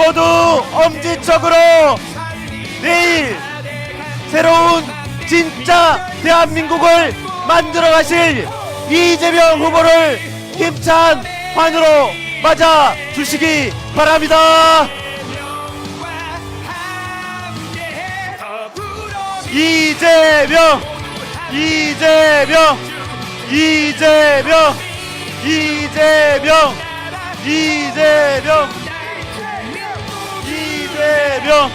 모두 엄지척으로 내일 새로운 진짜 대한민국을 만들어 가실 이재명 후보를 힘찬 환호로 맞아 주시기 바랍니다. 이재명, 이재명, 이재명, 이재명, 이재명, 이재명,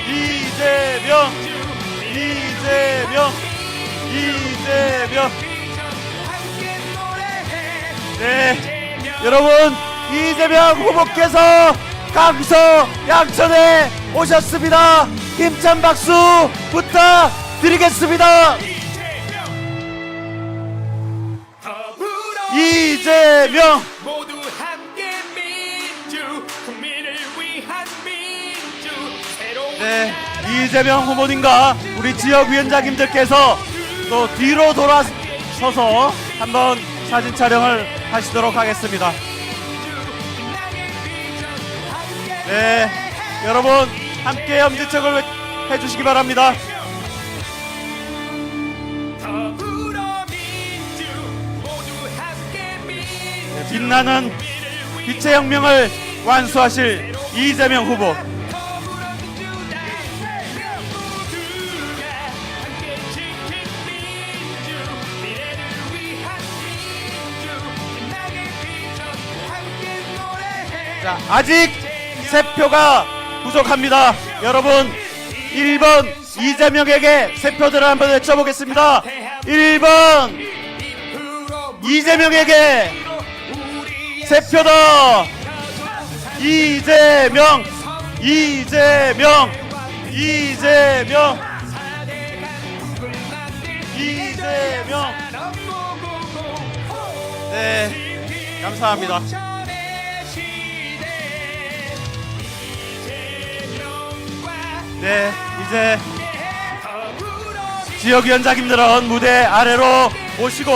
이재명, 이재명, 이재명. 네, 여러분, 이재명 후보께서 강서 양천에 오셨습니다. 힘찬 박수 부탁드리겠습니다. 이재명, 모두 함께 민주, 국민을 위한 민주, 새로운 네, 이재명 후보님과 우리 지역위원장님들께서 또 뒤로 돌아서서 한번 사진 촬영을 하시도록 하겠습니다. 네, 여러분 함께 엄지척을 해주시기 바랍니다. 더불어 민주, 모두 함께 민주, 네, 빛나는 빛의 혁명을 완수하실 이재명 후보. 더불어 민주, 대한민국 모두가 함께 지킨 민주, 미래를 위한 민주, 빛나게 비춰주고 함께 노래해. 자, 아직 세 표가 부족합니다. 여러분 1번 이재명에게 세 표들을 한번 외쳐보겠습니다. 1번 이재명에게 세 표 더. 이재명, 이재명, 이재명, 이재명. 네, 감사합니다. 네, 이제 지역위원장님들은 무대 아래로 오시고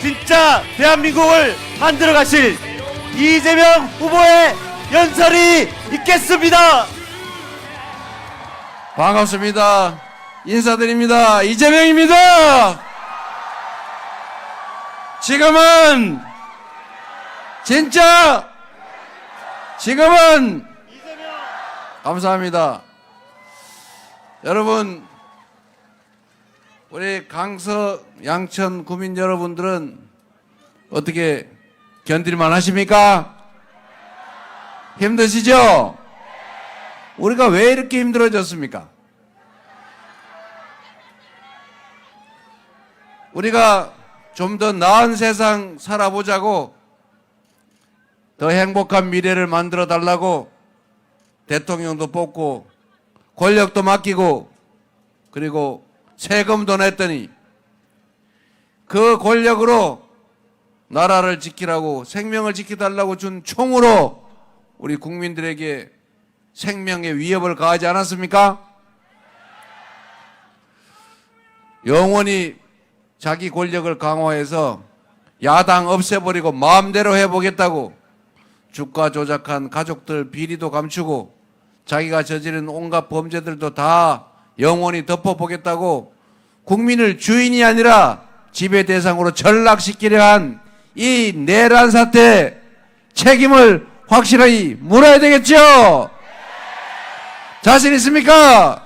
진짜 대한민국을 만들어 가실 이재명 후보의 연설이 있겠습니다. 반갑습니다. 인사드립니다. 이재명입니다. 지금은 진짜 지금은 감사합니다. 여러분, 우리 강서 양천 구민 여러분들은 어떻게 견딜만 하십니까? 힘드시죠? 우리가 왜 이렇게 힘들어졌습니까? 우리가 좀 더 나은 세상 살아보자고, 더 행복한 미래를 만들어 달라고 대통령도 뽑고 권력도 맡기고 그리고 세금도 냈더니 그 권력으로 나라를 지키라고, 생명을 지켜달라고 준 총으로 우리 국민들에게 생명의 위협을 가하지 않았습니까? 영원히 자기 권력을 강화해서 야당 없애버리고 마음대로 해보겠다고 주가 조작한 가족들 비리도 감추고 자기가 저지른 온갖 범죄들도 다 영원히 덮어보겠다고 국민을 주인이 아니라 지배 대상으로 전락시키려 한 이 내란 사태 책임을 확실히 물어야 되겠죠? 자신 있습니까?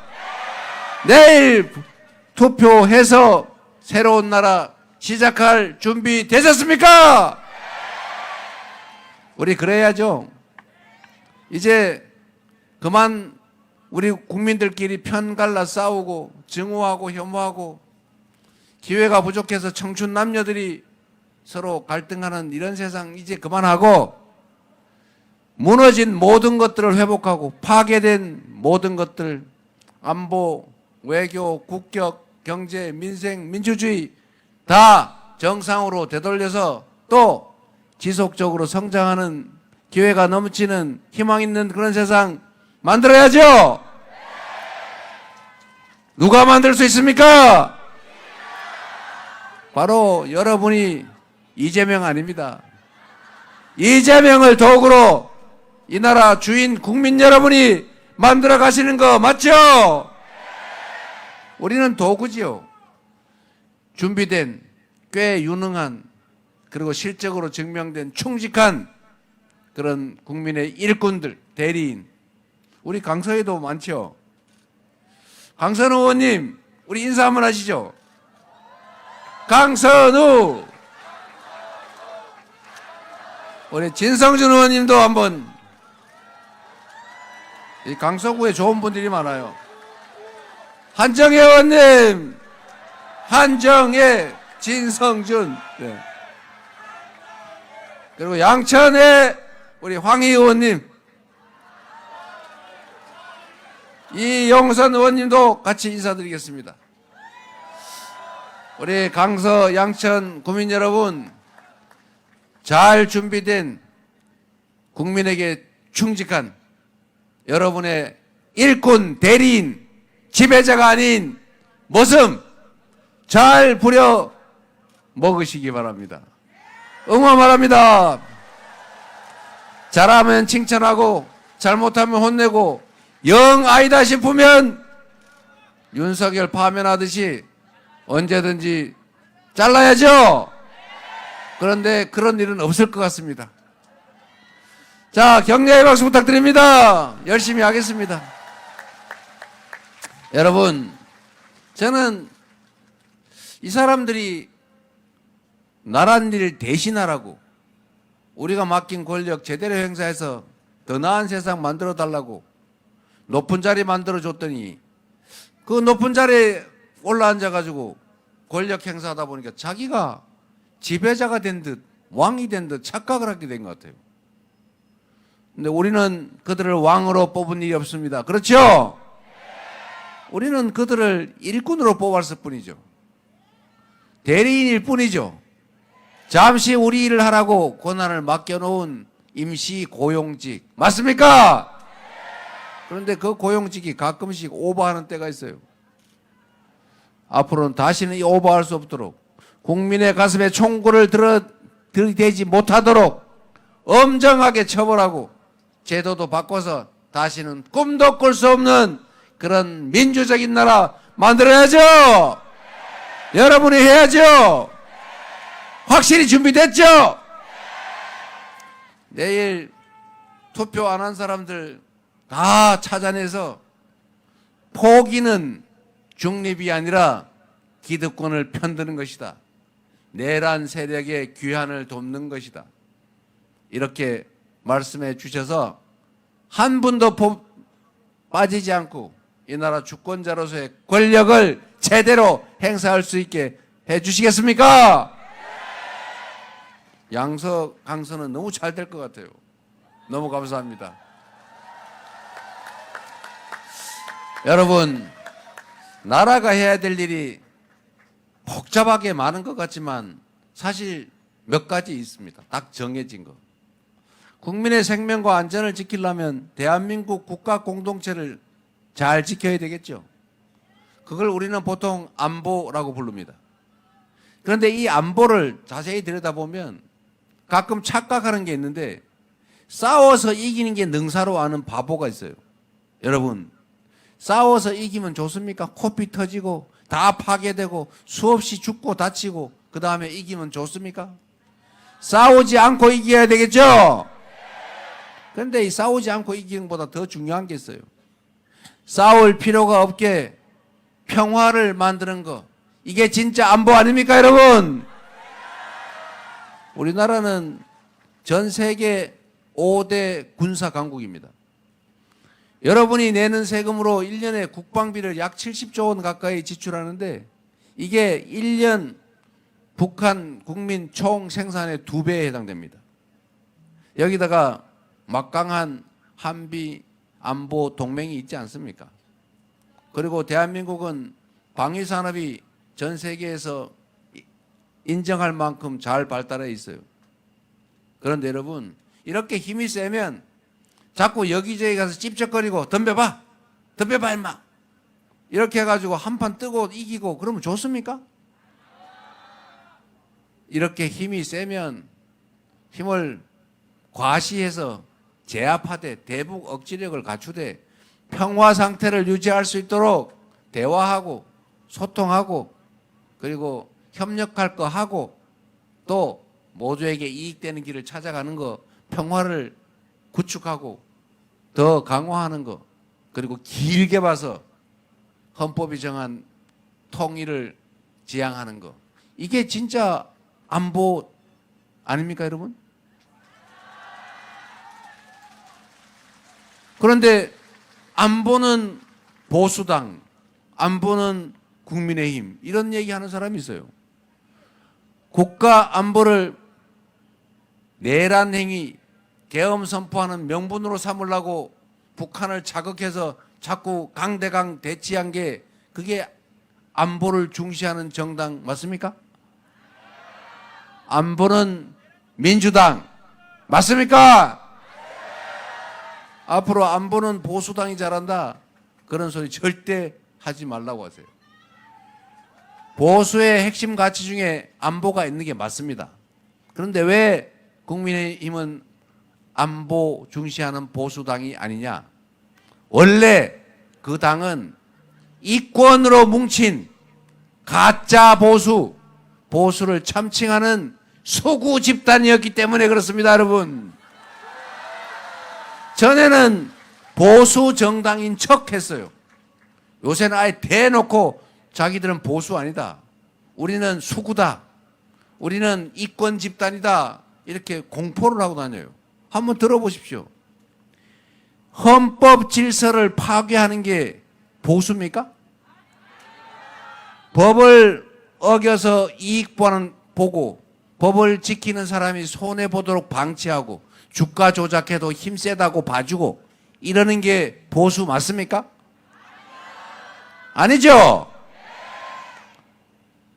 내일 투표해서 새로운 나라 시작할 준비 되셨습니까? 우리 그래야죠. 이제 그만 우리 국민들끼리 편갈라 싸우고 증오하고 혐오하고 기회가 부족해서 청춘 남녀들이 서로 갈등하는 이런 세상 이제 그만하고 무너진 모든 것들을 회복하고 파괴된 모든 것들, 안보, 외교, 국격, 경제, 민생, 민주주의 다 정상으로 되돌려서 또 지속적으로 성장하는 기회가 넘치는 희망 있는 그런 세상 만들어야죠. 누가 만들 수 있습니까? 바로 여러분이 이재명 아닙니다. 이재명을 도구로 이 나라 주인 국민 여러분이 만들어 가시는 거 맞죠? 우리는 도구지요. 준비된, 꽤 유능한, 그리고 실적으로 증명된 충직한 그런 국민의 일꾼들, 대리인. 우리 강서에도 많죠. 강선우 의원님, 우리 인사 한번 하시죠. 강선우. 우리 진성준 의원님도 한번. 이 강서구에 좋은 분들이 많아요. 한정혜 의원님, 한정혜, 진성준. 네. 그리고 양천의 우리 황희 의원님, 이용선 의원님도 같이 인사드리겠습니다. 우리 강서, 양천 구민 여러분, 잘 준비된 국민에게 충직한 여러분의 일꾼, 대리인, 지배자가 아닌 모습 잘 부려 먹으시기 바랍니다. 응원 바랍니다. 잘하면 칭찬하고 잘못하면 혼내고 영 아니다 싶으면 윤석열 파면하듯이 언제든지 잘라야죠. 그런데 그런 일은 없을 것 같습니다. 자, 격려의 박수 부탁드립니다. 열심히 하겠습니다. 여러분, 저는 이 사람들이 나란 일 대신하라고, 우리가 맡긴 권력 제대로 행사해서 더 나은 세상 만들어 달라고 높은 자리 만들어 줬더니 그 높은 자리에 올라앉아가지고 권력 행사하다 보니까 자기가 지배자가 된 듯, 왕이 된 듯 착각을 하게 된 것 같아요. 근데 우리는 그들을 왕으로 뽑은 일이 없습니다. 그렇죠? 우리는 그들을 일꾼으로 뽑았을 뿐이죠. 대리인일 뿐이죠. 잠시 우리 일을 하라고 권한을 맡겨놓은 임시 고용직. 맞습니까? 그런데 그 고용직이 가끔씩 오버하는 때가 있어요. 앞으로는 다시는 이 오버할 수 없도록, 국민의 가슴에 총구를 들이대지 못하도록 엄정하게 처벌하고 제도도 바꿔서 다시는 꿈도 꿀 수 없는 그런 민주적인 나라 만들어야죠. 여러분이 해야죠. 확실히 준비됐죠? 내일 투표 안 한 사람들 다 찾아내서 포기는 중립이 아니라 기득권을 편드는 것이다. 내란 세력의 귀환을 돕는 것이다. 이렇게 말씀해 주셔서 한 분도 빠지지 않고 이 나라 주권자로서의 권력을 제대로 행사할 수 있게 해 주시겠습니까? 양서, 강서는 너무 잘 될 것 같아요. 너무 감사합니다. 여러분, 나라가 해야 될 일이 복잡하게 많은 것 같지만 사실 몇 가지 있습니다. 딱 정해진 거. 국민의 생명과 안전을 지키려면 대한민국 국가 공동체를 잘 지켜야 되겠죠. 그걸 우리는 보통 안보라고 부릅니다. 그런데 이 안보를 자세히 들여다보면 가끔 착각하는 게 있는데, 싸워서 이기는 게 능사로 아는 바보가 있어요. 여러분, 싸워서 이기면 좋습니까? 코피 터지고 다 파괴되고 수없이 죽고 다치고 그 다음에 이기면 좋습니까? 싸우지 않고 이겨야 되겠죠? 그런데 이 싸우지 않고 이기는 것보다 더 중요한 게 있어요. 싸울 필요가 없게 평화를 만드는 거. 이게 진짜 안보 아닙니까, 여러분? 우리나라는 전 세계 5대 군사 강국입니다. 여러분이 내는 세금으로 1년에 국방비를 약 70조 원 가까이 지출하는데 이게 1년 북한 국민 총 생산의 2배에 해당됩니다. 여기다가 막강한 한미 안보 동맹이 있지 않습니까? 그리고 대한민국은 방위산업이 전 세계에서 인정할 만큼 잘 발달해 있어요. 그런데 여러분, 이렇게 힘이 세면 자꾸 여기저기 가서 찝쩍거리고 덤벼봐 임마, 이렇게 해가지고 한판 뜨고 이기고 그러면 좋습니까? 이렇게 힘이 세면 힘을 과시해서 제압하되 대북 억지력을 갖추되 평화 상태를 유지할 수 있도록 대화하고 소통하고 그리고 협력할 거 하고 또 모두에게 이익되는 길을 찾아가는 거, 평화를 구축하고 더 강화하는 거, 그리고 길게 봐서 헌법이 정한 통일을 지향하는 거, 이게 진짜 안보 아닙니까, 여러분? 그런데 안보는 보수당, 안보는 국민의힘, 이런 얘기하는 사람이 있어요. 국가 안보를 내란 행위, 계엄 선포하는 명분으로 삼으려고 북한을 자극해서 자꾸 강대강 대치한 게, 그게 안보를 중시하는 정당 맞습니까? 안보는 민주당 맞습니까? 앞으로 안보는 보수당이 잘한다, 그런 소리 절대 하지 말라고 하세요. 보수의 핵심 가치 중에 안보가 있는 게 맞습니다. 그런데 왜 국민의힘은 안보 중시하는 보수당이 아니냐? 원래 그 당은 이권으로 뭉친 가짜 보수, 보수를 참칭하는 소구 집단이었기 때문에 그렇습니다, 여러분. 전에는 보수 정당인 척 했어요. 요새는 아예 대놓고 자기들은 보수 아니다, 우리는 수구다, 우리는 이권 집단이다, 이렇게 공포를 하고 다녀요. 한번 들어보십시오. 헌법 질서를 파괴하는 게 보수입니까? 법을 어겨서 이익 보고 법을 지키는 사람이 손해보도록 방치하고 주가 조작해도 힘 세다고 봐주고 이러는 게 보수 맞습니까? 아니죠?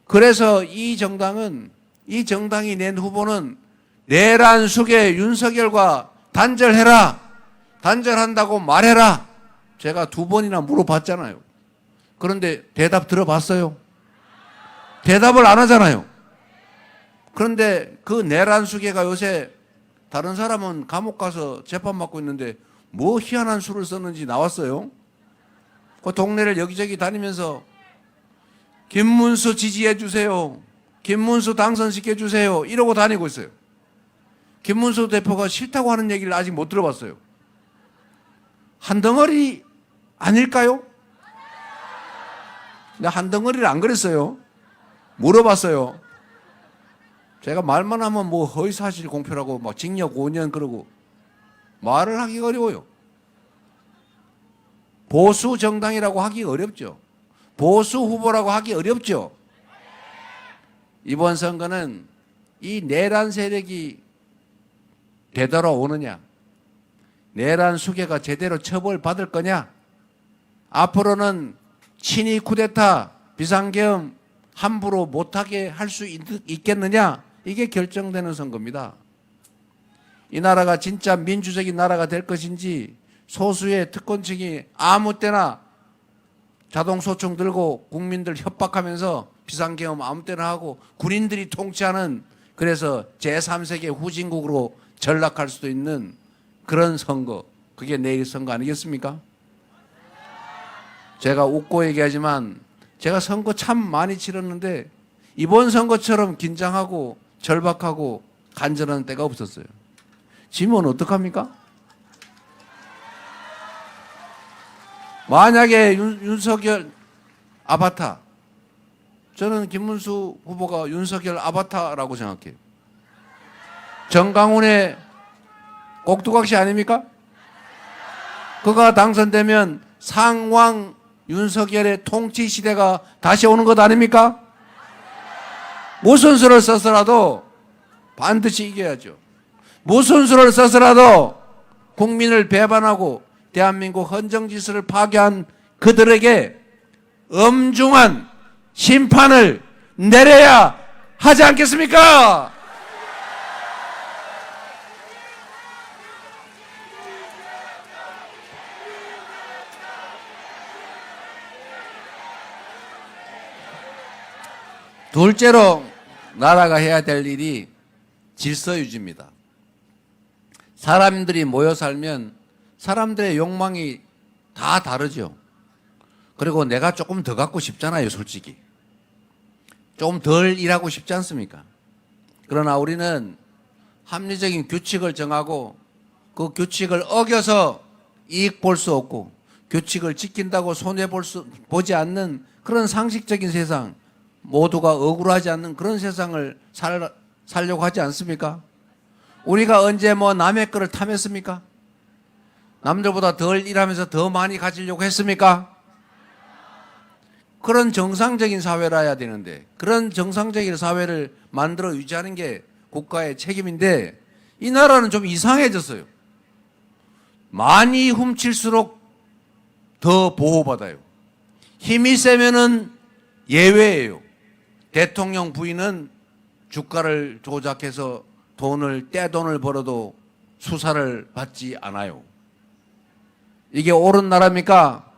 그래서 이 정당이 낸 후보는 내란 속에 윤석열과 단절해라, 단절한다고 말해라. 제가 2번이나 물어봤잖아요. 그런데 대답 들어봤어요? 대답을 안 하잖아요. 그런데 그 내란 수계가 요새 다른 사람은 감옥 가서 재판 받고 있는데 뭐 희한한 수를 썼는지 나왔어요. 그 동네를 여기저기 다니면서 김문수 지지해 주세요, 김문수 당선시켜 주세요, 이러고 다니고 있어요. 김문수 대표가 싫다고 하는 얘기를 아직 못 들어봤어요. 한 덩어리 아닐까요? 근데 한 덩어리를 안 그랬어요. 물어봤어요. 제가 말만 하면 뭐 허위사실 공표라고 막 징역 5년 그러고 말을 하기 어려워요. 보수 정당이라고 하기 어렵죠. 보수 후보라고 하기 어렵죠. 이번 선거는 이 내란 세력이 되돌아오느냐, 내란 수괴가 제대로 처벌받을 거냐, 앞으로는 친위 쿠데타, 비상계엄 함부로 못하게 할 수 있겠느냐, 이게 결정되는 선거입니다. 이 나라가 진짜 민주적인 나라가 될 것인지 소수의 특권층이 아무 때나 자동소총 들고 국민들 협박하면서 비상계엄 아무 때나 하고 군인들이 통치하는, 그래서 제3세계 후진국으로 전락할 수도 있는 그런 선거, 그게 내일 선거 아니겠습니까? 제가 웃고 얘기하지만 제가 선거 참 많이 치렀는데 이번 선거처럼 긴장하고 절박하고 간절한 때가 없었어요. 지면 어떡합니까? 만약에 윤석열 아바타, 저는 김문수 후보가 윤석열 아바타라고 생각해요. 정강훈의 꼭두각시 아닙니까? 그가 당선되면 상왕 윤석열의 통치 시대가 다시 오는 것 아닙니까? 무슨 수를 써서라도 반드시 이겨야죠. 무슨 수를 써서라도 국민을 배반하고 대한민국 헌정질서를 파괴한 그들에게 엄중한 심판을 내려야 하지 않겠습니까? 둘째로 나라가 해야 될 일이 질서 유지입니다. 사람들이 모여 살면 사람들의 욕망이 다 다르죠. 그리고 내가 조금 더 갖고 싶잖아요, 솔직히. 조금 덜 일하고 싶지 않습니까? 그러나 우리는 합리적인 규칙을 정하고 그 규칙을 어겨서 이익 볼 수 없고 규칙을 지킨다고 보지 않는 그런 상식적인 세상, 모두가 억울하지 않는 그런 세상을 살려고 하지 않습니까? 우리가 언제 뭐 남의 거를 탐했습니까? 남들보다 덜 일하면서 더 많이 가지려고 했습니까? 그런 정상적인 사회라 해야 되는데, 그런 정상적인 사회를 만들어 유지하는 게 국가의 책임인데, 이 나라는 좀 이상해졌어요. 많이 훔칠수록 더 보호받아요. 힘이 세면은 예외예요. 대통령 부인은 주가를 조작해서 떼돈을 벌어도 수사를 받지 않아요. 이게 옳은 나라입니까?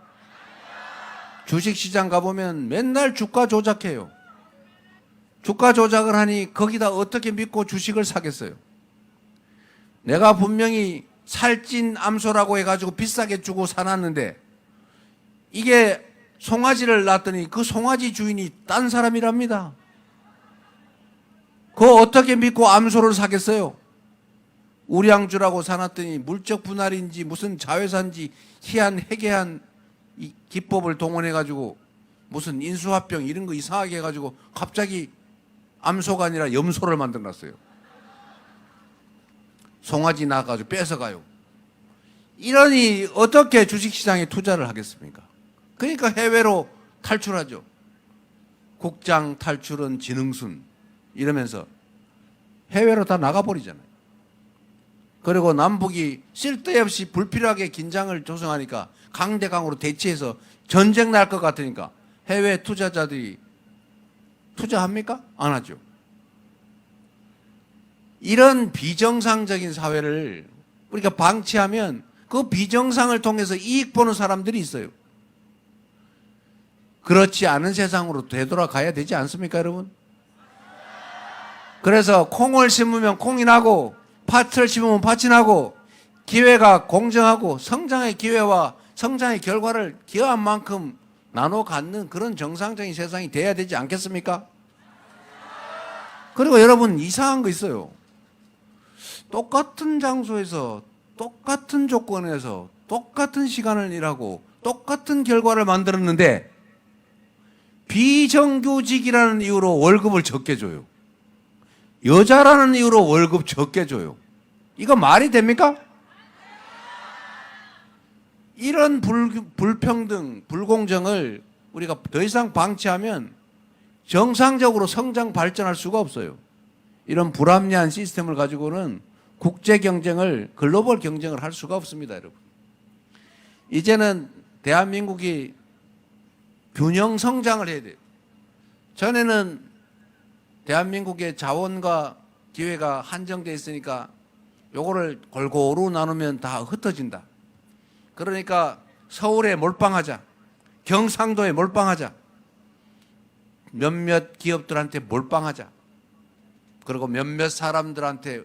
주식시장 가보면 맨날 주가 조작해요. 주가 조작을 하니 거기다 어떻게 믿고 주식을 사겠어요? 내가 분명히 살찐 암소라고 해가지고 비싸게 주고 사놨는데 이게 송아지를 낳았더니 그 송아지 주인이 딴 사람이랍니다. 그거 어떻게 믿고 암소를 사겠어요? 우량주라고 사놨더니 물적 분할인지 무슨 자회사인지 희한 해괴한 이 기법을 동원해가지고 무슨 인수합병 이런 거 이상하게 해가지고 갑자기 암소가 아니라 염소를 만들어놨어요. 송아지 낳아가지고 뺏어가요. 이러니 어떻게 주식시장에 투자를 하겠습니까? 그러니까 해외로 탈출하죠. 국장 탈출은 지능순 이러면서 해외로 다 나가버리잖아요. 그리고 남북이 쓸데없이 불필요하게 긴장을 조성하니까 강대강으로 대치해서 전쟁 날 것 같으니까 해외 투자자들이 투자합니까? 안 하죠. 이런 비정상적인 사회를 우리가 방치하면 그 비정상을 통해서 이익 보는 사람들이 있어요. 그렇지 않은 세상으로 되돌아가야 되지 않습니까, 여러분? 그래서 콩을 심으면 콩이 나고 팥을 심으면 팥이 나고 기회가 공정하고 성장의 기회와 성장의 결과를 기여한 만큼 나눠 갖는 그런 정상적인 세상이 돼야 되지 않겠습니까? 그리고 여러분 이상한 거 있어요. 똑같은 장소에서 똑같은 조건에서 똑같은 시간을 일하고 똑같은 결과를 만들었는데 비정규직이라는 이유로 월급을 적게 줘요. 여자라는 이유로 월급 적게 줘요. 이거 말이 됩니까? 이런 불평등, 불공정을 우리가 더 이상 방치하면 정상적으로 성장 발전할 수가 없어요. 이런 불합리한 시스템을 가지고는 국제 경쟁을, 글로벌 경쟁을 할 수가 없습니다, 여러분. 이제는 대한민국이 균형 성장을 해야 돼요. 전에는 대한민국의 자원과 기회가 한정되어 있으니까 요거를 골고루 나누면 다 흩어진다. 그러니까 서울에 몰빵하자. 경상도에 몰빵하자. 몇몇 기업들한테 몰빵하자. 그리고 몇몇 사람들한테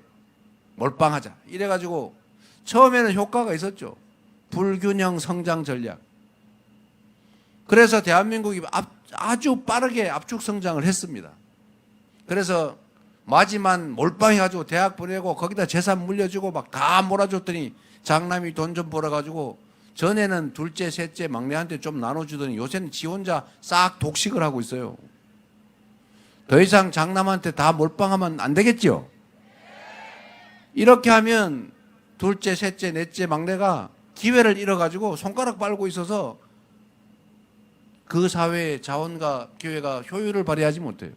몰빵하자. 이래가지고 처음에는 효과가 있었죠. 불균형 성장 전략. 그래서 대한민국이 아주 빠르게 압축 성장을 했습니다. 그래서 마지막 몰빵해가지고 대학 보내고 거기다 재산 물려주고 막 다 몰아줬더니 장남이 돈 좀 벌어가지고 전에는 둘째, 셋째, 막내한테 좀 나눠주더니 요새는 지 혼자 싹 독식을 하고 있어요. 더 이상 장남한테 다 몰빵하면 안 되겠죠? 이렇게 하면 둘째, 셋째, 넷째, 막내가 기회를 잃어가지고 손가락 빨고 있어서 그 사회의 자원과 기회가 효율을 발휘하지 못해요.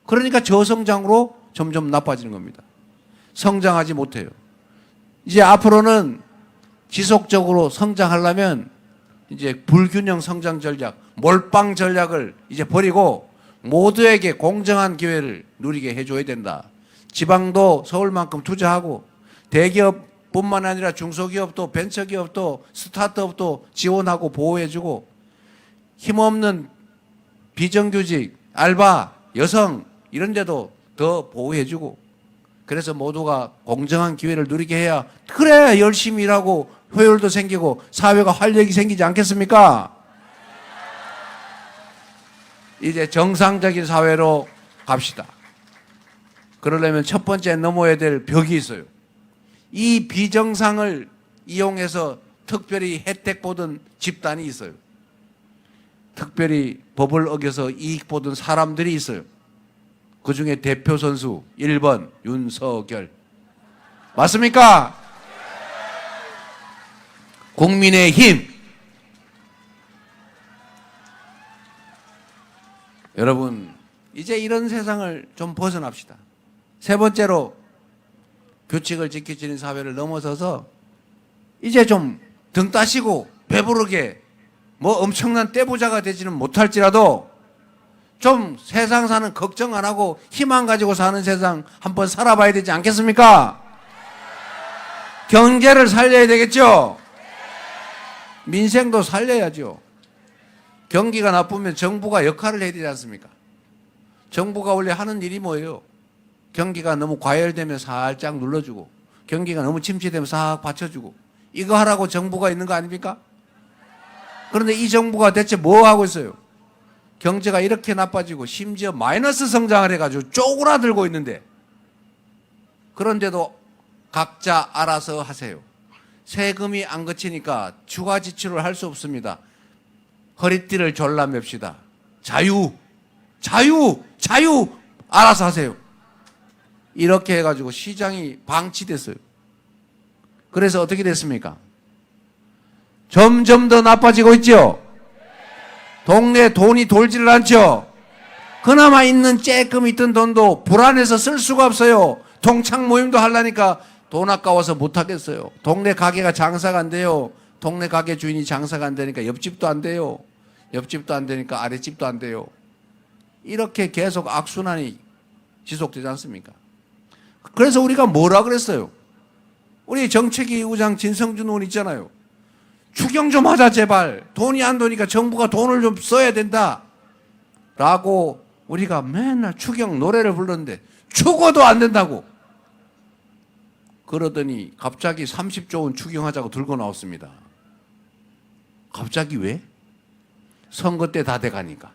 그러니까 저성장으로 점점 나빠지는 겁니다. 성장하지 못해요. 이제 앞으로는 지속적으로 성장하려면 이제 불균형 성장 전략, 몰빵 전략을 이제 버리고 모두에게 공정한 기회를 누리게 해줘야 된다. 지방도 서울만큼 투자하고 대기업뿐만 아니라 중소기업도 벤처기업도 스타트업도 지원하고 보호해주고 힘없는 비정규직, 알바, 여성 이런 데도 더 보호해주고 그래서 모두가 공정한 기회를 누리게 해야 그래 열심히 일하고 효율도 생기고 사회가 활력이 생기지 않겠습니까? 이제 정상적인 사회로 갑시다. 그러려면 첫 번째 넘어야 될 벽이 있어요. 이 비정상을 이용해서 특별히 혜택 보던 집단이 있어요. 특별히 법을 어겨서 이익 보던 사람들이 있어요. 그 중에 대표 선수 1번 윤석열. 맞습니까? 국민의힘. 여러분, 이제 이런 세상을 좀 벗어납시다. 세 번째로 규칙을 지키는 사회를 넘어서서 이제 좀 등 따시고 배부르게 뭐 엄청난 떼부자가 되지는 못할지라도 좀 세상 사는 걱정 안 하고 희망 가지고 사는 세상 한번 살아봐야 되지 않겠습니까? 경제를 살려야 되겠죠? 민생도 살려야죠. 경기가 나쁘면 정부가 역할을 해야 되지 않습니까? 정부가 원래 하는 일이 뭐예요? 경기가 너무 과열되면 살짝 눌러주고 경기가 너무 침체되면 싹 받쳐주고 이거 하라고 정부가 있는 거 아닙니까? 그런데 이 정부가 대체 뭐 하고 있어요? 경제가 이렇게 나빠지고 심지어 마이너스 성장을 해가지고 쪼그라들고 있는데 그런데도 각자 알아서 하세요. 세금이 안 거치니까 추가 지출을 할 수 없습니다. 허리띠를 졸라맵시다. 자유, 자유, 자유 알아서 하세요. 이렇게 해가지고 시장이 방치됐어요. 그래서 어떻게 됐습니까? 점점 더 나빠지고 있죠? 동네에 돈이 돌지를 않죠? 그나마 있는 쬐끔 있던 돈도 불안해서 쓸 수가 없어요. 동창 모임도 하려니까 돈 아까워서 못 하겠어요. 동네 가게가 장사가 안 돼요. 동네 가게 주인이 장사가 안 되니까 옆집도 안 돼요. 옆집도 안 되니까 아랫집도 안 돼요. 이렇게 계속 악순환이 지속되지 않습니까? 그래서 우리가 뭐라 그랬어요? 우리 정책위 의장 진성준 의원 있잖아요. 추경 좀 하자 제발. 돈이 안 되니까 정부가 돈을 좀 써야 된다. 라고 우리가 맨날 추경 노래를 불렀는데 죽어도 안 된다고. 그러더니 갑자기 30조 원 추경하자고 들고 나왔습니다. 갑자기 왜? 선거 때 다 돼가니까.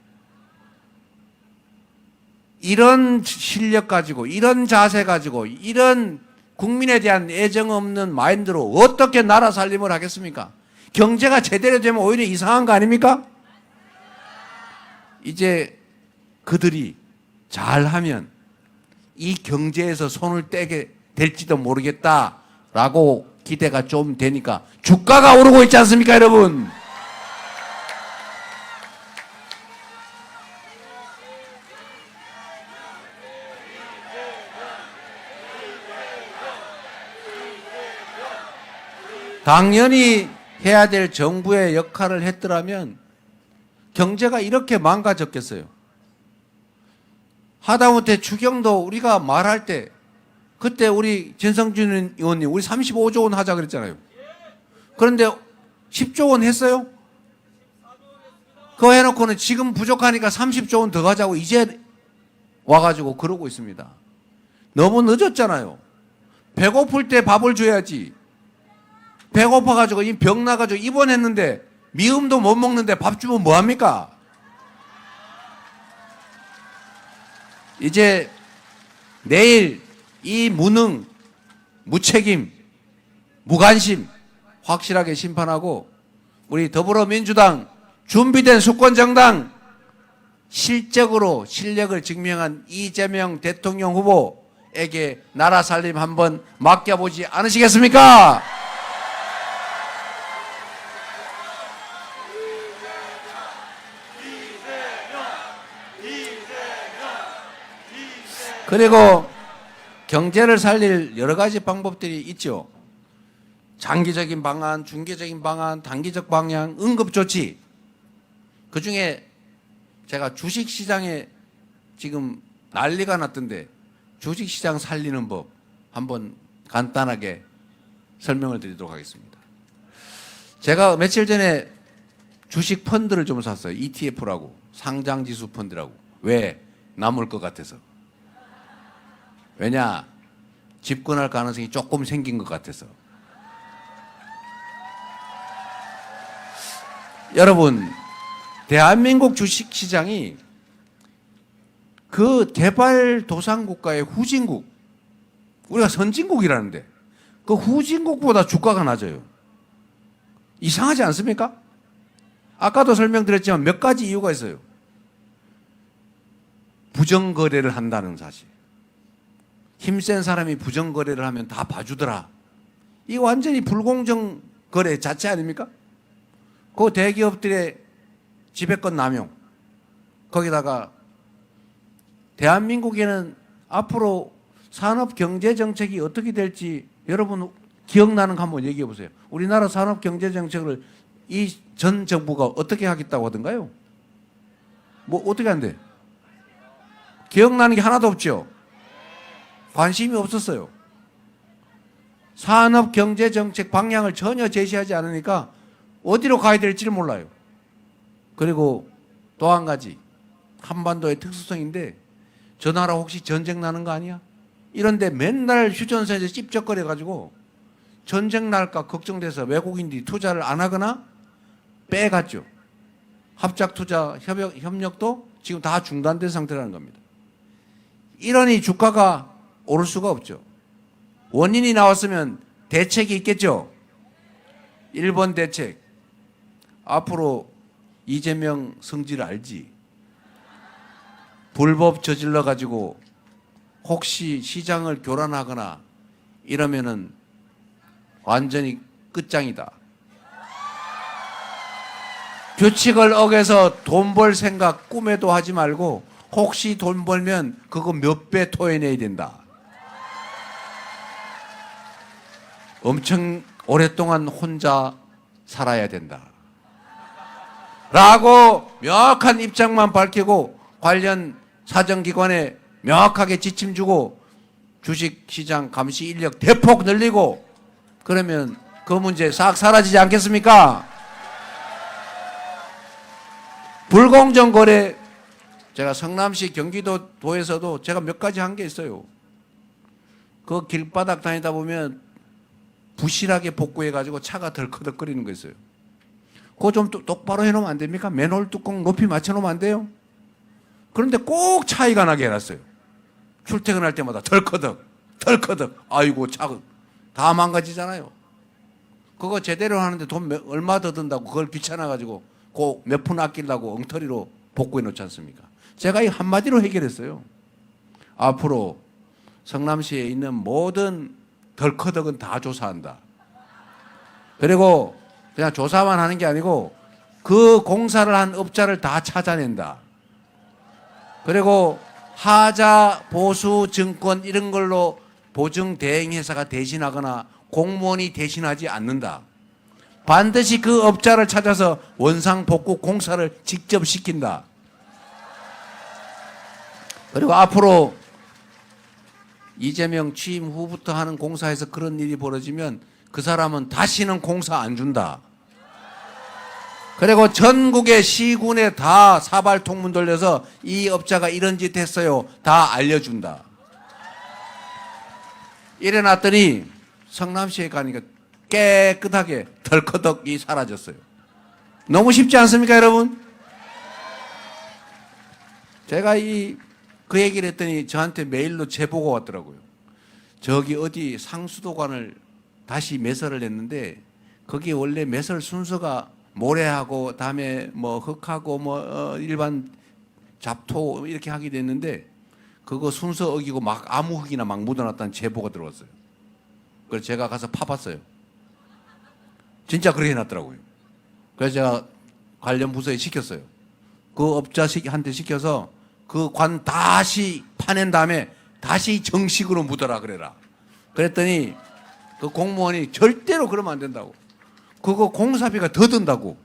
이런 실력 가지고 이런 자세 가지고 이런 국민에 대한 애정 없는 마인드로 어떻게 나라 살림을 하겠습니까? 경제가 제대로 되면 오히려 이상한 거 아닙니까? 이제 그들이 잘하면 이 경제에서 손을 떼게 될지도 모르겠다라고 기대가 좀 되니까 주가가 오르고 있지 않습니까, 여러분? 당연히 해야 될 정부의 역할을 했더라면 경제가 이렇게 망가졌겠어요. 하다못해 추경도 우리가 말할 때 그때 우리 진성준 의원님 우리 35조 원 하자 그랬잖아요. 그런데 10조 원 했어요? 그거 해놓고는 지금 부족하니까 30조 원 더 가자고 이제 와가지고 그러고 있습니다. 너무 늦었잖아요. 배고플 때 밥을 줘야지. 배고파가지고 이 병 나가지고 입원했는데 미음도 못 먹는데 밥 주면 뭐합니까? 이제 내일 이 무능, 무책임, 무관심 확실하게 심판하고 우리 더불어민주당 준비된 수권정당 실적으로 실력을 증명한 이재명 대통령 후보에게 나라 살림 한번 맡겨보지 않으시겠습니까? 그리고 경제를 살릴 여러 가지 방법들이 있죠. 장기적인 방안, 중기적인 방안, 단기적 방향, 응급조치. 그중에 제가 주식시장에 지금 난리가 났던데 주식시장 살리는 법 한번 간단하게 설명을 드리도록 하겠습니다. 제가 며칠 전에 주식 펀드를 좀 샀어요. ETF라고, 상장지수 펀드라고. 왜? 남을 것 같아서. 왜냐? 집권할 가능성이 조금 생긴 것 같아서. 여러분, 대한민국 주식시장이 그 개발도상국가의 후진국, 우리가 선진국이라는데 그 후진국보다 주가가 낮아요. 이상하지 않습니까? 아까도 설명드렸지만 몇 가지 이유가 있어요. 부정거래를 한다는 사실. 힘센 사람이 부정거래를 하면 다 봐주더라. 이거 완전히 불공정 거래 자체 아닙니까? 그 대기업들의 지배권 남용. 거기다가 대한민국에는 앞으로 산업경제정책이 어떻게 될지 여러분 기억나는 거 한번 얘기해 보세요. 우리나라 산업경제정책을 이 전 정부가 어떻게 하겠다고 하던가요? 뭐 어떻게 한대? 기억나는 게 하나도 없죠? 관심이 없었어요. 산업경제정책 방향을 전혀 제시하지 않으니까 어디로 가야 될지를 몰라요. 그리고 또 한 가지, 한반도의 특수성인데 저 나라 혹시 전쟁 나는 거 아니야? 이런데 맨날 휴전선에서 찝쩍거려가지고 전쟁 날까 걱정돼서 외국인들이 투자를 안 하거나 빼갔죠. 합작투자 협력도 지금 다 중단된 상태라는 겁니다. 이러니 주가가 오를 수가 없죠. 원인이 나왔으면 대책이 있겠죠. 1번 대책. 앞으로 이재명 성질 알지? 불법 저질러 가지고 혹시 시장을 교란하거나 이러면은 완전히 끝장이다. 규칙을 어겨서 돈 벌 생각 꿈에도 하지 말고 혹시 돈 벌면 그거 몇 배 토해내야 된다. 엄청 오랫동안 혼자 살아야 된다. 라고 명확한 입장만 밝히고 관련 사정기관에 명확하게 지침 주고 주식시장 감시 인력 대폭 늘리고 그러면 그 문제 싹 사라지지 않겠습니까? 불공정 거래, 제가 성남시 경기도에서도 제가 몇 가지 한 게 있어요. 그 길바닥 다니다 보면 부실하게 복구해가지고 차가 덜커덕거리는 거 있어요. 그거 좀 똑바로 해놓으면 안 됩니까? 맨홀 뚜껑 높이 맞춰놓으면 안 돼요? 그런데 꼭 차이가 나게 해놨어요. 출퇴근할 때마다 덜커덕, 덜커덕. 아이고, 차 다 망가지잖아요. 그거 제대로 하는데 돈 얼마 더 든다고 그걸 귀찮아가지고 꼭 몇 푼 아끼려고 엉터리로 복구해 놓지 않습니까? 제가 이 한마디로 해결했어요. 앞으로 성남시에 있는 모든 덜커덕은 다 조사한다. 그리고 그냥 조사만 하는 게 아니고 그 공사를 한 업자를 다 찾아낸다. 그리고 하자, 보수, 증권 이런 걸로 보증 대행회사가 대신하거나 공무원이 대신하지 않는다. 반드시 그 업자를 찾아서 원상 복구 공사를 직접 시킨다. 그리고 앞으로 이재명 취임 후부터 하는 공사에서 그런 일이 벌어지면 그 사람은 다시는 공사 안 준다. 그리고 전국의 시군에 다 사발 통문 돌려서 이 업자가 이런 짓 했어요. 다 알려준다. 이래 놨더니 성남시에 가니까 깨끗하게 덜커덕이 사라졌어요. 너무 쉽지 않습니까, 여러분? 제가 그 얘기를 했더니 저한테 메일로 제보가 왔더라고요. 저기 어디 상수도관을 다시 매설을 했는데 거기 원래 매설 순서가 모래하고 다음에 뭐 흙하고 뭐 일반 잡토 이렇게 하게 됐는데 그거 순서 어기고 막 아무 흙이나 막 묻어놨다는 제보가 들어왔어요. 그래서 제가 가서 파봤어요. 진짜 그렇게 해놨더라고요. 그래서 제가 관련 부서에 시켰어요. 그 업자한테 시켜서 그 관 다시 파낸 다음에 다시 정식으로 묻어라 그래라. 그랬더니 그 공무원이 절대로 그러면 안 된다고. 그거 공사비가 더 든다고.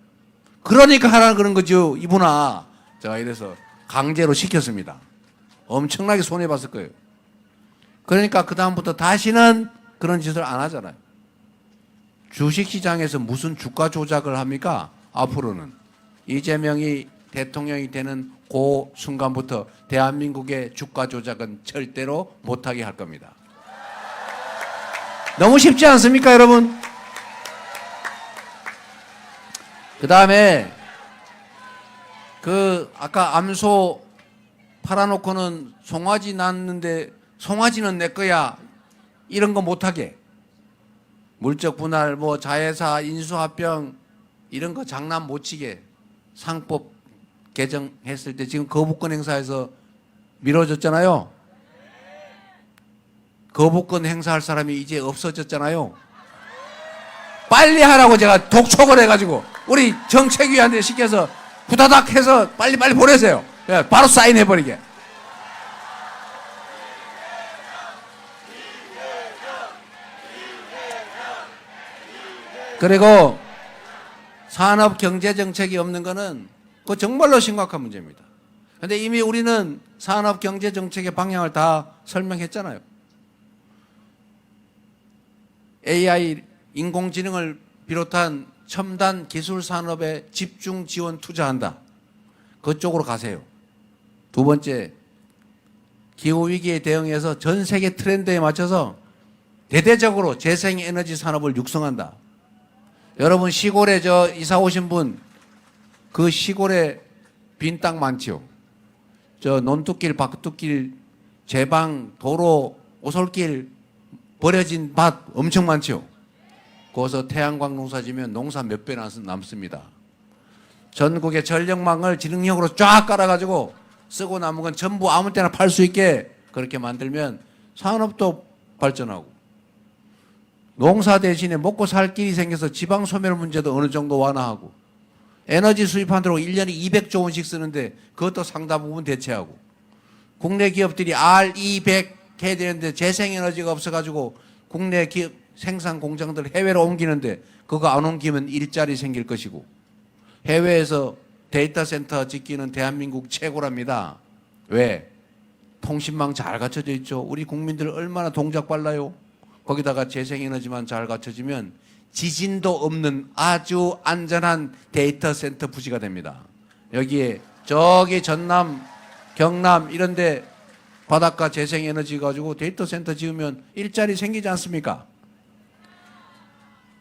그러니까 하라 그런 거죠, 이분아. 제가 이래서 강제로 시켰습니다. 엄청나게 손해봤을 거예요. 그러니까 그다음부터 다시는 그런 짓을 안 하잖아요. 주식시장에서 무슨 주가 조작을 합니까? 앞으로는 이재명이 대통령이 되는 그 순간부터 대한민국의 주가 조작은 절대로 못하게 할 겁니다. 너무 쉽지 않습니까, 여러분? 그 다음에 아까 암소 팔아놓고는 송아지 낳았는데 송아지는 내 거야 이런 거 못하게 물적 분할 뭐 자회사 인수합병 이런 거 장난 못 치게 상법 개정했을 때 지금 거부권 행사에서 미뤄졌잖아요. 거부권 행사할 사람이 이제 없어졌잖아요. 빨리 하라고 제가 독촉을 해가지고 우리 정책위한테 시켜서 후다닥 해서 빨리빨리 보내세요. 바로 사인해버리게. 그리고 산업 경제 정책이 없는 거는 그거 정말로 심각한 문제입니다. 그런데 이미 우리는 산업 경제 정책의 방향을 다 설명했잖아요. AI 인공지능을 비롯한 첨단 기술 산업에 집중 지원 투자한다. 그쪽으로 가세요. 두 번째, 기후위기에 대응해서 전 세계 트렌드에 맞춰서 대대적으로 재생에너지 산업을 육성한다. 여러분 시골에 이사 오신 분 그 시골에 빈 땅 많지요. 논뚝길, 박뚝길, 제방, 도로, 오솔길 버려진 밭 엄청 많지요. 거기서 태양광 농사 지면 농사 몇 배 남습니다. 전국의 전력망을 지능력으로 쫙 깔아가지고 쓰고 남은 건 전부 아무 때나 팔 수 있게 그렇게 만들면 산업도 발전하고 농사 대신에 먹고 살 길이 생겨서 지방 소멸 문제도 어느 정도 완화하고 에너지 수입하느라고 1년에 200조 원씩 쓰는데 그것도 상당 부분 대체하고 국내 기업들이 R200 해야 되는데 재생에너지가 없어가지고 국내 기업 생산 공장들 해외로 옮기는데 그거 안 옮기면 일자리 생길 것이고 해외에서 데이터 센터 짓기는 대한민국 최고랍니다. 왜? 통신망 잘 갖춰져 있죠. 우리 국민들 얼마나 동작 빨라요. 거기다가 재생에너지만 잘 갖춰지면 지진도 없는 아주 안전한 데이터 센터 부지가 됩니다. 여기에 저기 전남, 경남 이런데 바닷가 재생에너지 가지고 데이터 센터 지으면 일자리 생기지 않습니까?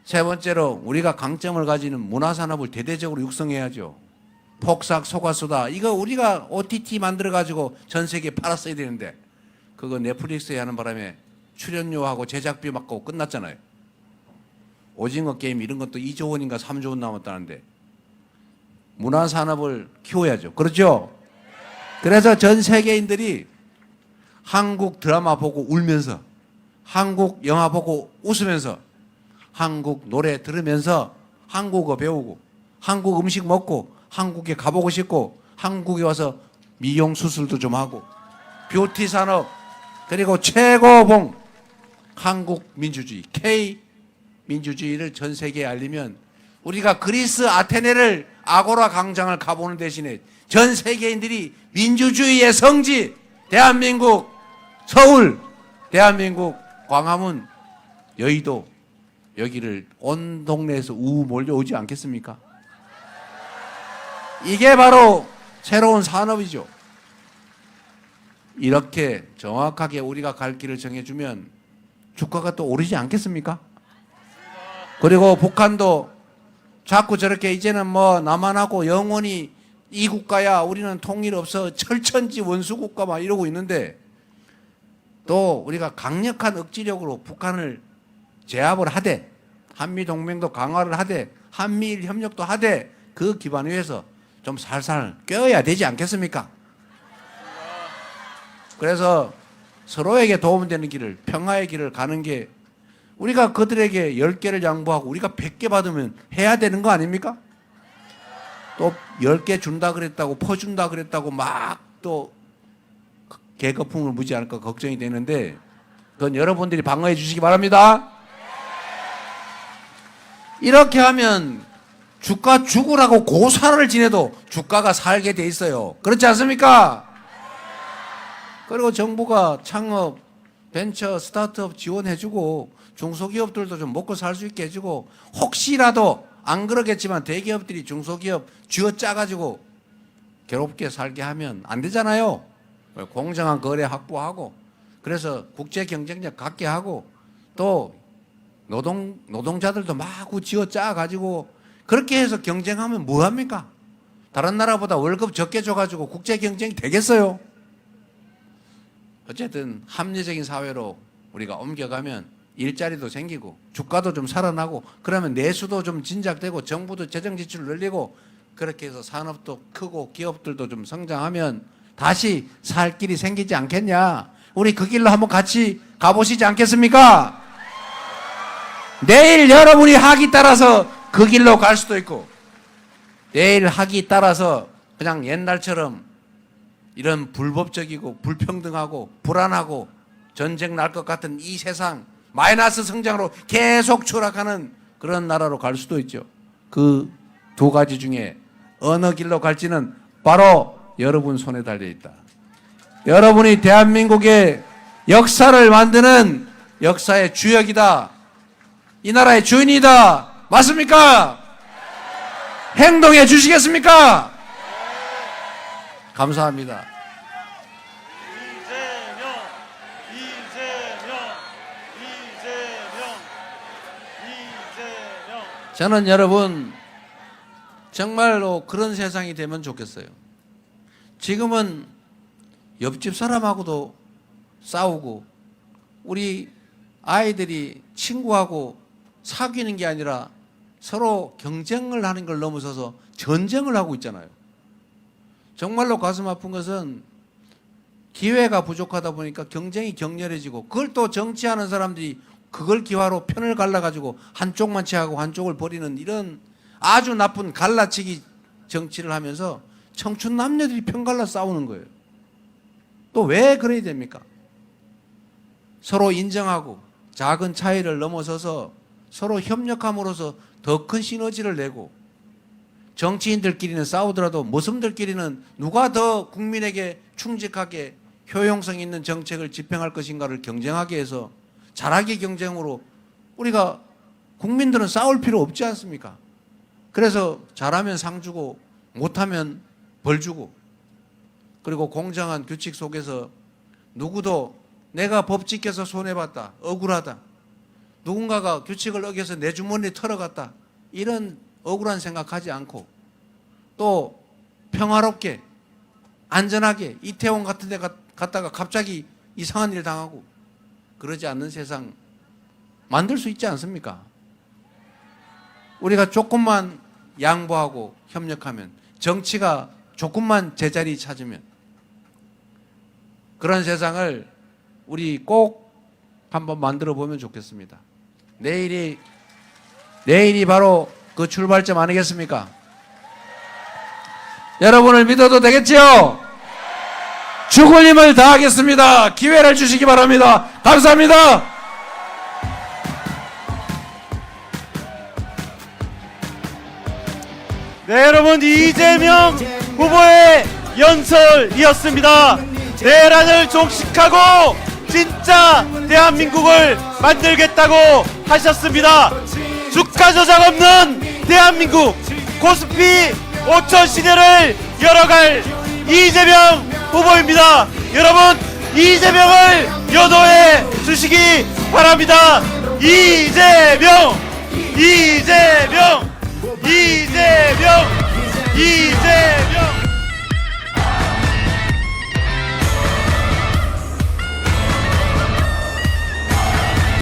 세 번째로 우리가 강점을 가지는 문화산업을 대대적으로 육성해야죠. 폭삭, 소가수다 이거 우리가 OTT 만들어가지고 전 세계에 팔았어야 되는데 그거 넷플릭스에 하는 바람에 출연료하고 제작비 받고 끝났잖아요. 오징어 게임 이런 것도 2조 원인가 3조 원 남았다는데 문화산업을 키워야죠. 그렇죠? 그래서 전 세계인들이 한국 드라마 보고 울면서 한국 영화 보고 웃으면서 한국 노래 들으면서 한국어 배우고 한국 음식 먹고 한국에 가보고 싶고 한국에 와서 미용 수술도 좀 하고 뷰티 산업 그리고 최고봉 한국 민주주의 K 민주주의를 전 세계에 알리면 우리가 그리스 아테네를 아고라 광장을 가보는 대신에 전 세계인들이 민주주의의 성지 대한민국 서울 대한민국 광화문 여의도 여기를 온 동네에서 우 몰려오지 않겠습니까? 이게 바로 새로운 산업이죠. 이렇게 정확하게 우리가 갈 길을 정해주면 주가가 또 오르지 않겠습니까? 그리고 북한도 자꾸 저렇게 이제는 뭐 남한하고 영원히 이 국가야 우리는 통일 없어 철천지 원수국가 막 이러고 있는데 또 우리가 강력한 억지력으로 북한을 제압을 하되 한미동맹도 강화를 하되 한미일 협력도 하되 그 기반 위에서 좀 살살 껴야 되지 않겠습니까? 그래서 서로에게 도움되는 길을 평화의 길을 가는 게 우리가 그들에게 10개를 양보하고 우리가 100개 받으면 해야 되는 거 아닙니까? 또 10개 준다 그랬다고 퍼준다 그랬다고 막 또 개거품을 무지 않을까 걱정이 되는데 그건 여러분들이 방어해 주시기 바랍니다. 이렇게 하면 주가 죽으라고 고사를 지내도 주가가 살게 돼 있어요. 그렇지 않습니까? 그리고 정부가 창업, 벤처, 스타트업 지원해주고 중소기업들도 좀 먹고 살 수 있게 해주고 혹시라도 안 그러겠지만 대기업들이 중소기업 쥐어짜가지고 괴롭게 살게 하면 안 되잖아요. 공정한 거래 확보하고 그래서 국제 경쟁력 갖게 하고 또 노동자들도 마구 쥐어 짜 가지고 그렇게 해서 경쟁하면 뭐 합니까? 다른 나라보다 월급 적게 줘가지고 국제 경쟁이 되겠어요? 어쨌든 합리적인 사회로 우리가 옮겨가면 일자리도 생기고 주가도 좀 살아나고 그러면 내수도 좀 진작되고 정부도 재정 지출을 늘리고 그렇게 해서 산업도 크고 기업들도 좀 성장하면 다시 살 길이 생기지 않겠냐? 우리 그 길로 한번 같이 가보시지 않겠습니까? 내일 여러분이 학이 따라서 그 길로 갈 수도 있고 내일 학이 따라서 그냥 옛날처럼 이런 불법적이고 불평등하고 불안하고 전쟁 날 것 같은 이 세상 마이너스 성장으로 계속 추락하는 그런 나라로 갈 수도 있죠. 그 두 가지 중에 어느 길로 갈지는 바로 여러분 손에 달려 있다. 여러분이 대한민국의 역사를 만드는 역사의 주역이다. 이 나라의 주인이다. 맞습니까? 행동해 주시겠습니까? 감사합니다. 이재명. 저는 여러분 정말로 그런 세상이 되면 좋겠어요. 지금은 옆집 사람하고도 싸우고 우리 아이들이 친구하고 사귀는 게 아니라 서로 경쟁을 하는 걸 넘어서서 전쟁을 하고 있잖아요. 정말로 가슴 아픈 것은 기회가 부족하다 보니까 경쟁이 격렬해지고 그걸 또 정치하는 사람들이 그걸 기화로 편을 갈라가지고 한쪽만 취하고 한쪽을 버리는 이런 아주 나쁜 갈라치기 정치를 하면서 청춘 남녀들이 편갈라 싸우는 거예요. 또 왜 그래야 됩니까? 서로 인정하고 작은 차이를 넘어서서 서로 협력함으로써 더 큰 시너지를 내고 정치인들끼리는 싸우더라도 모습들끼리는 누가 더 국민에게 충직하게 효용성 있는 정책을 집행할 것인가를 경쟁하게 해서 잘하기 경쟁으로 우리가 국민들은 싸울 필요 없지 않습니까? 그래서 잘하면 상 주고 못하면 벌 주고 그리고 공정한 규칙 속에서 누구도 내가 법 지켜서 손해봤다, 억울하다, 누군가가 규칙을 어겨서 내 주머니에 털어갔다 이런 억울한 생각하지 않고 또 평화롭게 안전하게 이태원 같은 데 갔다가 갑자기 이상한 일 당하고 그러지 않는 세상 만들 수 있지 않습니까? 우리가 조금만 양보하고 협력하면 정치가 조금만 제자리 찾으면 그런 세상을 우리 꼭 한번 만들어 보면 좋겠습니다. 내일이 바로 그 출발점 아니겠습니까? 여러분을 믿어도 되겠지요? 죽을 힘을 다하겠습니다. 기회를 주시기 바랍니다. 감사합니다. 네, 여러분, 이재명 후보의 연설이었습니다. 내란을 종식하고 진짜 대한민국을 만들겠다고 하셨습니다. 주가 조작 없는 대한민국 코스피 5천 시대를 열어갈 이재명 후보입니다. 여러분, 이재명을 연호해 주시기 바랍니다. 이재명, 이재명, 이재명, 이재명.